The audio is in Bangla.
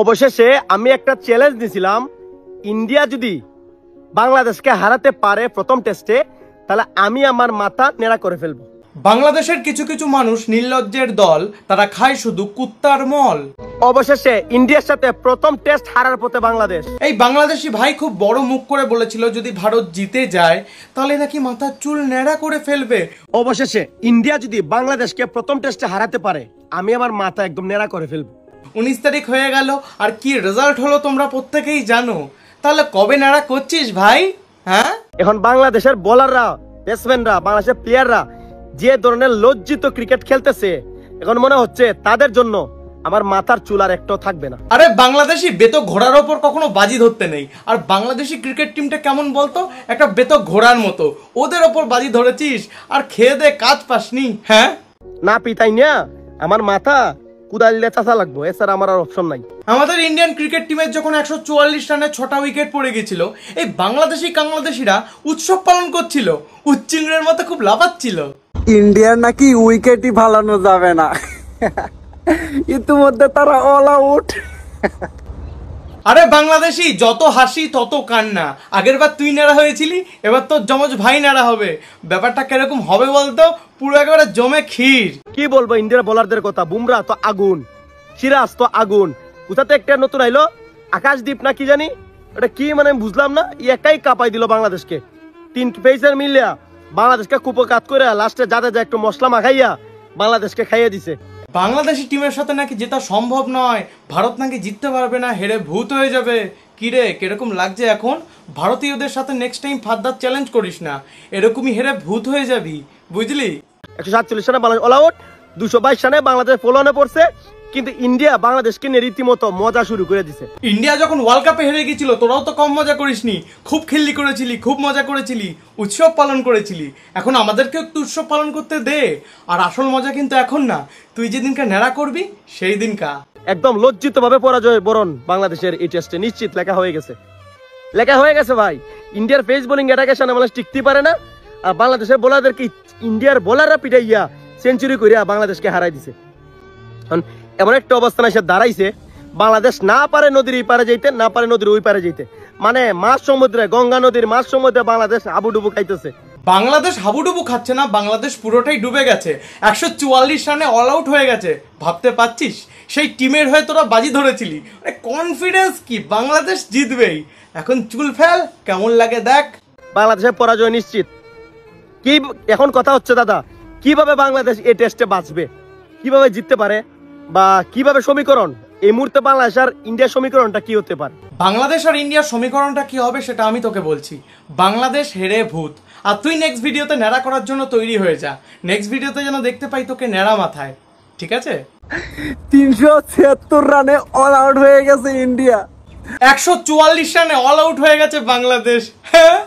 অবশেষে আমি একটা চ্যালেঞ্জ দিয়েছিলাম, ইন্ডিয়া যদি বাংলাদেশকে হারাতে পারে প্রথম টেস্টে, তাহলে আমি আমার মাথা নেড়া করে ফেলবো। বাংলাদেশের কিছু কিছু মানুষ নির্লজ্জের দল, তারা খায় শুধু কুত্তার মল। অবশেষে ইন্ডিয়ার সাথে প্রথম টেস্ট হারার পথে বাংলাদেশ। এই বাংলাদেশি ভাই খুব বড় মুখ করে বলেছিল যদি ভারত জিতে যায় তাহলে নাকি মাথার চুল ন্যাড়া করে ফেলবে। অবশেষে ইন্ডিয়া যদি বাংলাদেশকে প্রথম টেস্টে হারাতে পারে, আমি আমার মাথা একদম নেড়া করে ফেলবো। 19 তারিখ হয়ে গেল, আর কি রেজাল্ট হলো তোমরা প্রত্যেকেই জানো। তাহলে কবে ন্যাড়া করছিস ভাই? হ্যাঁ, এখন বাংলাদেশের বোলাররা, ব্যাটসম্যানরা, বাংলাদেশের প্লেয়াররা যে ধরনের লজ্জিত ক্রিকেট খেলতেছে, এখন মনে হচ্ছে তাদের জন্য আমার মাথার চুল আর একটাও থাকবে না। আরে বাংলাদেশি বেতক ঘোড়ার ওপর কখনো বাজি ধরতে নেই। আর বাংলাদেশি ক্রিকেট টিমটা কেমন বলতো, একটা বেতক ঘোড়ার মতো, ওদের ওপর বাজি ধরেছিস আর খেয়ে দে কাজ পাসনি। হ্যাঁ না পিতাই না, আমার মাথা কুদালিলে চাচা লাগবো, এছাড়া আমার আর অপশন নাই। আমাদের ইন্ডিয়ান ক্রিকেট টিমের যখন 144 রানে 6টা উইকেট পড়ে গেছিল, এই বাংলাদেশিরা উৎসব পালন করছিল, উচ্চিংড়ের মতো খুব লাফাচ্ছিল। ইন্ডিয়ার নাকি উইকেটই ফালানো যাবে না, ইতিমধ্যে তারা অল আউট। আরে বাংলাদেশি, যত হাসি তত কান্না। আগের বার তুই নেড়া হয়েছিলি, এবার তোর যমজ ভাই নেড়া হবে। ব্যাপারটা কিরকম হবে বলতো? পুরো একেবারে জমে ক্ষীর। কি বলবো ইন্ডিয়ার বোলারদের কথা, বুমরা তো আগুন, সিরাজ তো আগুন, কোথাতে একটা নতুন আইলো আকাশদীপ না কি জানি, এটা কি মানে বুঝলাম না, একাই কাঁপাই দিল বাংলাদেশকে। 3 পেসার মিলিয়া বাংলাদেশকে কুপকাত করে লাস্টে যাদের যা একটু মশলা মাখাইয়া বাংলাদেশকে খাইয়ে দিছে। বাংলাদেশি টিমের সাথে নাকি জেতা সম্ভব নয়, ভারত নাকি জিততে পারবে না, হেরে ভূত হয়ে যাবে। কিরে, কিরকম লাগছে এখন? ভারতীয়দের সাথে নেক্সট টাইম ফাদার চ্যালেঞ্জ করিস না, এরকমই হেরে ভূত হয়ে যাবি, বুঝলি? 147 রানে বাংলাদেশ অল আউট, 222 রানে বাংলাদেশ ফলোনে পড়ছে, কিন্তু ইন্ডিয়া বাংলাদেশকে নিয়ে রীতিমতো মজা শুরু করে দিছে। ইন্ডিয়া যখন ওয়ার্ল্ড কাপে হেরে গেছিল, তোরাও তো কম মজা করিসনি, খুব খিল্লি করেছিলি, খুব মজা করেছিলি, উৎসব পালন করেছিলি। এখন আমাদেরকেও একটু উৎসব পালন করতে দে। আর আসল মজা কিন্তু এখন না, তুই যেদিনকে ন্যাড়া করবি সেই দিনকা। একদম লজ্জিত ভাবে পরাজয় বরণ বাংলাদেশের এই টেস্টে নিশ্চিত লেখা হয়ে গেছে ভাই। ইন্ডিয়ার পেস বোলিং অ্যাটাকের সামনে বাংলাদেশ টিকতে পারে না, আর বাংলাদেশের বোলারদেরকে ইন্ডিয়ার বোলাররা পিটাইয়া সেঞ্চুরি করিয়া বাংলাদেশকে হারাই দিছে। এমন একটা অবস্থান এসে দাঁড়াইছে, বাংলাদেশ না পারে নদীর এই পারে যাইতে, না পারে নদীর ওই পারে যাইতে, মানে মাঝ সমুদ্রে, গঙ্গা নদীর মাঝ সমুদ্রে বাংলাদেশ হাবুডুবু খাইতেছে। বাংলাদেশ হাবুডুবু খাচ্ছে না, বাংলাদেশ পুরোটাই ডুবে গেছে। 144 রানে অল আউট হয়ে গেছে। ভাবতে পারছিস সেই টিমের হয়ে তোরা বাজি ধরেছিলি, কনফিডেন্স কি বাংলাদেশ জিতবেই। এখন চুল ফেল, কেমন লাগে দেখ। বাংলাদেশের পরাজয় নিশ্চিত। কি এখন কথা হচ্ছে দাদা, কিভাবে বাংলাদেশ এই টেস্টে বাঁচবে, কিভাবে জিততে পারে, বা কিভাবে সমীকরণ এই মুহূর্তে বাংলাদেশ আর ইন্ডিয়ার সমীকরণটা কি হতে পারে? বাংলাদেশ আর ইন্ডিয়ার সমীকরণটা কি হবে সেটা আমি তোকে বলছি। বাংলাদেশ হেরে ভূত, আর তুই নেক্সট ভিডিওতে ন্যাড়া করার জন্য তৈরি হয়ে যা। নেক্সট ভিডিওতে যেন দেখতে পাই তোকে ন্যাড়া মাথায়, ঠিক আছে? 376 রানে অল আউট হয়ে গেছে ইন্ডিয়া, 144 রানে অল আউট হয়ে গেছে বাংলাদেশ। হ্যাঁ।